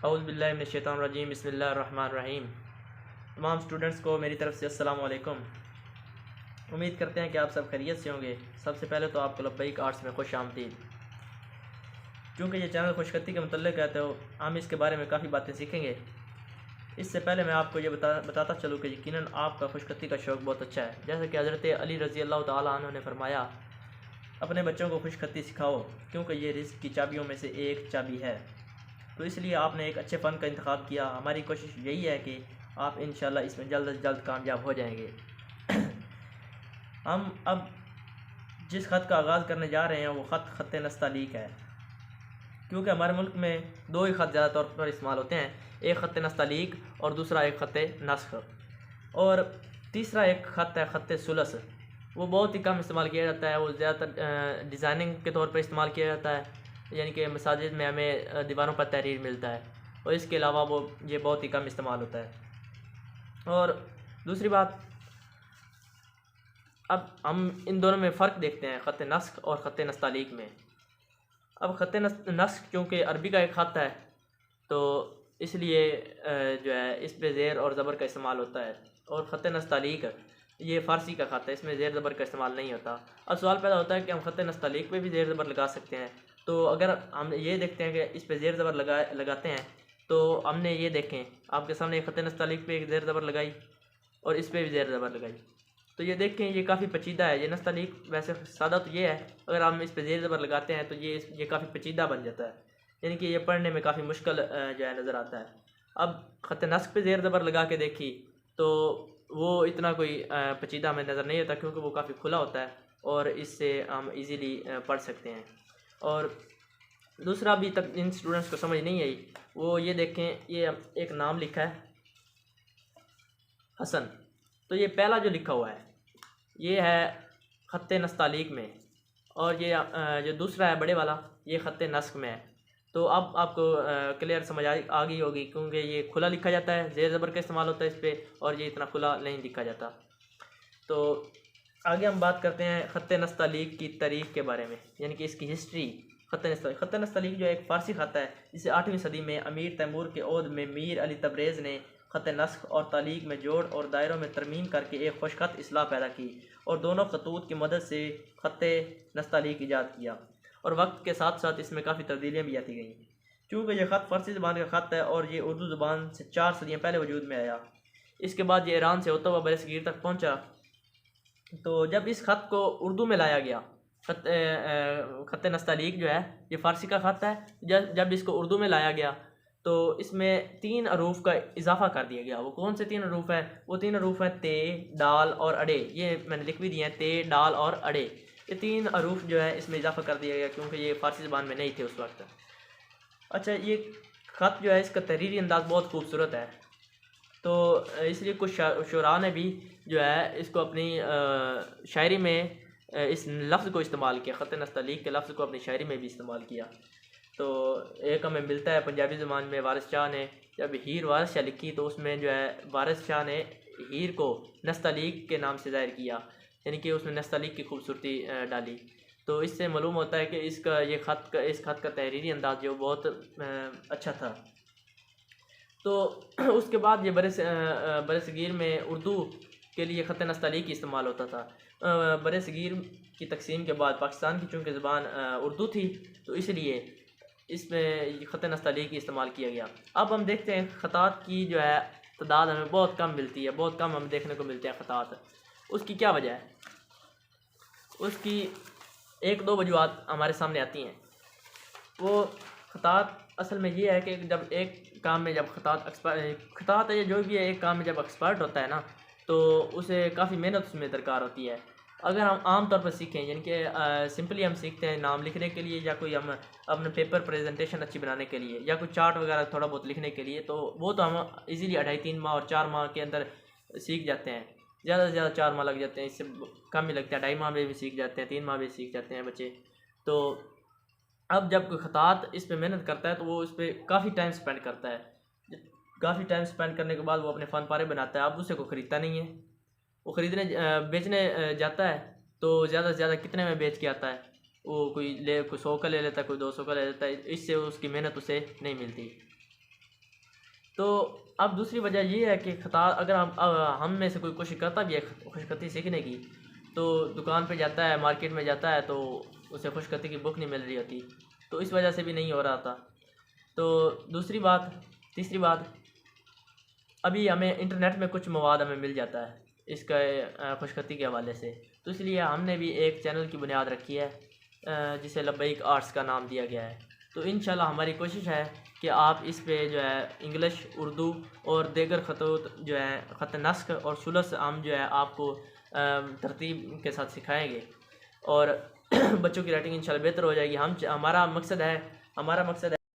औज़ु बिल्लाहि मिनश्शैतानिर्रजीम बिस्मिल्लाहिर्रहमानिर्रहीम। तमाम स्टूडेंट्स को मेरी तरफ़ से अस्सलाम वालेकुम। उम्मीद करते हैं कि आप सब खैरियत से होंगे। सबसे पहले तो आपको लब्बैक आर्ट्स में खुश आमदीद। चूँकि ये चैनल खुशखती के मुतल्लिक़ है तो हम इसके बारे में काफ़ी बातें सीखेंगे। इससे पहले मैं आपको ये बताता चलूँ कि यकीनन आपका खुशखती का शौक़ बहुत अच्छा है। जैसे कि हज़रत अली रज़ी अल्लाह तआला अन्हु ने फरमाया, अपने बच्चों को खुशखती सिखाओ क्योंकि ये रिज़्क़ की चाबियों में से एक चाबी है। तो इसलिए आपने एक अच्छे फ़न का इंतखाब किया। हमारी कोशिश यही है कि आप इंशाल्लाह इसमें जल्द से जल्द कामयाब हो जाएंगे। हम अब जिस ख़त का आगाज़ करने जा रहे हैं वो ख़त नस्तालीक है, क्योंकि हमारे मुल्क में दो ही ख़त ज़्यादा तौर पर इस्तेमाल होते हैं, एक ख़त नस्तालीक और दूसरा एक ख़त नस्ख़, और तीसरा एक ख़त है ख़त सुलस। वो बहुत ही कम इस्तेमाल किया जाता है। वो ज़्यादातर डिज़ाइनिंग के तौर पर इस्तेमाल किया जाता है, यानी कि मसाजिद में हमें दीवारों पर तहरीर मिलता है, और इसके अलावा वो ये बहुत ही कम इस्तेमाल होता है। और दूसरी बात, अब हम इन दोनों में फ़र्क देखते हैं, ख़त नस्ख़ और ख़त नस्तालीक में। अब ख़त नस्ख़ क्योंकि अरबी का एक ख़त है तो इसलिए जो है इस पर ज़ेर और ज़बर का इस्तेमाल होता है, और ख़त नस्तालीक ये फ़ारसी का ख़त है, इसमें ज़ेर ज़बर का इस्तेमाल नहीं होता। अब सवाल पैदा होता है कि हम ख़त नस्तालीक पे भी ज़ेर ज़बर लगा सकते हैं। तो अगर हम ये देखते हैं कि इस पे ज़ेर ज़बर लगाते हैं तो हमने ये देखें आपके सामने ख़त नस्तालीक पे एक ज़ेर ज़बर लगाई और इस पे भी ज़ेर ज़बर लगाई, तो ये देखें ये काफ़ी पेचीदा है। ये नस्तालीक वैसे सादा तो ये है, अगर हम इस पे ज़ेर ज़बर लगाते हैं तो ये काफ़ी पेचीदा बन जाता है, यानी कि ये पढ़ने में काफ़ी मुश्किल जो है नज़र आता है। अब ख़त नस्ख़ पे ज़ेर ज़बर लगा के देखी तो वो इतना कोई पेचीदा हमें नज़र नहीं आता, क्योंकि वो काफ़ी खुला होता है और इससे हम इजीली पढ़ सकते हैं। और दूसरा भी तक इन स्टूडेंट्स को समझ नहीं आई, वो ये देखें, ये एक नाम लिखा है हसन, तो ये पहला जो लिखा हुआ है ये है ख़त नस्तालीक में, और ये जो दूसरा है बड़े वाला ये ख़त नस्ख़ में है। तो अब आपको क्लियर समझ आ गई होगी, क्योंकि ये खुला लिखा जाता है, ज़ेर ज़बर का इस्तेमाल होता है इस पर, और ये इतना खुला नहीं लिखा जाता। तो आगे हम बात करते हैं ख़त नस्तालीक की तारीख़ के बारे में, यानी कि इसकी हिस्ट्री। ख़त नस्तालीक जो एक फ़ारसी ख़त है, जिसे 8वीं सदी में अमीर तैमूर के ओहद में मीर अली तबरेज़ ने ख़त नस्ख़ और तालीक में जोड़ और दायरों में तरमीम करके एक खुशख़त इस्लाह पैदा की, और दोनों खतूत की मदद से ख़त नस्तालीक ईजाद किया, और वक्त के साथ साथ इसमें काफ़ी तब्दीलियाँ भी आती गईं। चूँकि यह ख़त फ़ारसी ज़बान का ख़त है और ये उर्दू ज़बान से 4 सदियाँ पहले वजूद में आया। इसके बाद ये ईरान से होता हुआ बरसगीर तक पहुँचा। तो जब इस ख़त को उर्दू में लाया गया, ख़त नस्तालीक जो है ये फ़ारसी का ख़त है, जब इसको उर्दू में लाया गया तो इसमें 3 हरूफ का इजाफ़ा कर दिया गया। वो कौन से 3 हरूफ है? वो 3 हरूफ हैं ते, डाल और अड़े। ये मैंने लिख भी दिए हैं, ते, डाल और अड़े। ये 3 हरूफ जो है इसमें इजाफ़ा कर दिया गया, क्योंकि ये फ़ारसी ज़बान में नहीं थे उस वक्त। अच्छा, ये ख़त जो है इसका तहरीरी अंदाज़ बहुत खूबसूरत है, तो इसलिए कुछ शुरा ने भी जो है इसको अपनी शायरी में इस लफ्ज़ को इस्तेमाल किया, ख़त नस्तालीक के लफ्ज़ को अपनी शायरी में भी इस्तेमाल किया। तो एक हमें मिलता है पंजाबी ज़बान में, वारिस शाह ने जब हीर वारिस शाह लिखी तो उसमें जो है वारिस शाह ने हीर को नस्तालीक के नाम से ज़ाहिर किया, यानी कि उसमें नस्तालीक की खूबसूरती डाली। तो इससे मालूम होता है कि इस ख़त का तहरीरी अंदाज़ जो बहुत अच्छा था। तो उसके बाद ये बरसगीर में उर्दू के लिए ख़त नस्तालीक इस्तेमाल होता था। बरसगीर की तक़सीम के बाद पाकिस्तान की चूँकि ज़बान उर्दू थी, तो इसलिए इसमें ख़त नस्तालीक इस्तेमाल किया गया। अब हम देखते हैं ख़तात की जो है तादाद हमें बहुत कम मिलती है, बहुत कम हमें देखने को मिलते हैं ख़तात। उसकी क्या वजह है? उसकी 1-2 वजूहात हमारे सामने आती हैं। वो ख़तात असल में ये है कि जब एक काम में जब ख़तात है, जो भी है, एक काम में जब एक्सपर्ट होता है ना, तो उसे काफ़ी मेहनत उसमें दरकार होती है। अगर हम आम तौर पर सीखें, यानी कि सिंपली हम सीखते हैं नाम लिखने के लिए, या कोई हम अपने पेपर प्रेजेंटेशन अच्छी बनाने के लिए, या कोई चार्ट वगैरह थोड़ा बहुत लिखने के लिए, तो वो तो हम इजीली 2.5-3 माह और 4 माह के अंदर सीख जाते हैं। ज़्यादा से ज़्यादा 4 माह लग जाते हैं, इससे कम ही लगता है। 2.5 माह में भी सीख जाते हैं, 3 माह में सीख जाते हैं बच्चे। तो अब जब कोई ख़तात इस पर मेहनत करता है तो वो इस पर काफ़ी टाइम स्पेंड करता है। काफ़ी टाइम स्पेंड करने के बाद वो अपने फ़न पारे बनाता है। अब उसे कोई ख़रीदता नहीं है। वो बेचने जाता है तो ज़्यादा से ज़्यादा कितने में बेच के आता है? वो कोई 100 का ले लेता है, कोई 200 का ले लेता है। इससे उसकी मेहनत उसे नहीं मिलती। तो अब दूसरी वजह ये है कि खता अगर हम में से कोई कोशिश करता भी है खुशखती सीखने की, तो दुकान पे जाता है, मार्केट में जाता है, तो उसे खुशखती की बुक नहीं मिल रही होती, तो इस वजह से भी नहीं हो रहा था। तो तीसरी बात, अभी हमें इंटरनेट में कुछ मवाद हमें मिल जाता है इसका खुशखती के हवाले से, तो इसलिए हमने भी एक चैनल की बुनियाद रखी है जिसे लब्बैक आर्ट्स का नाम दिया गया है। तो इंशाल्लाह हमारी कोशिश है कि आप इस पे जो है इंग्लिश, उर्दू और दीगर ख़तूत जो है ख़त नस्ख और सुलस हम जो है आपको तरतीब के साथ सिखाएंगे और बच्चों की राइटिंग इंशाल्लाह बेहतर हो जाएगी। हमारा मकसद है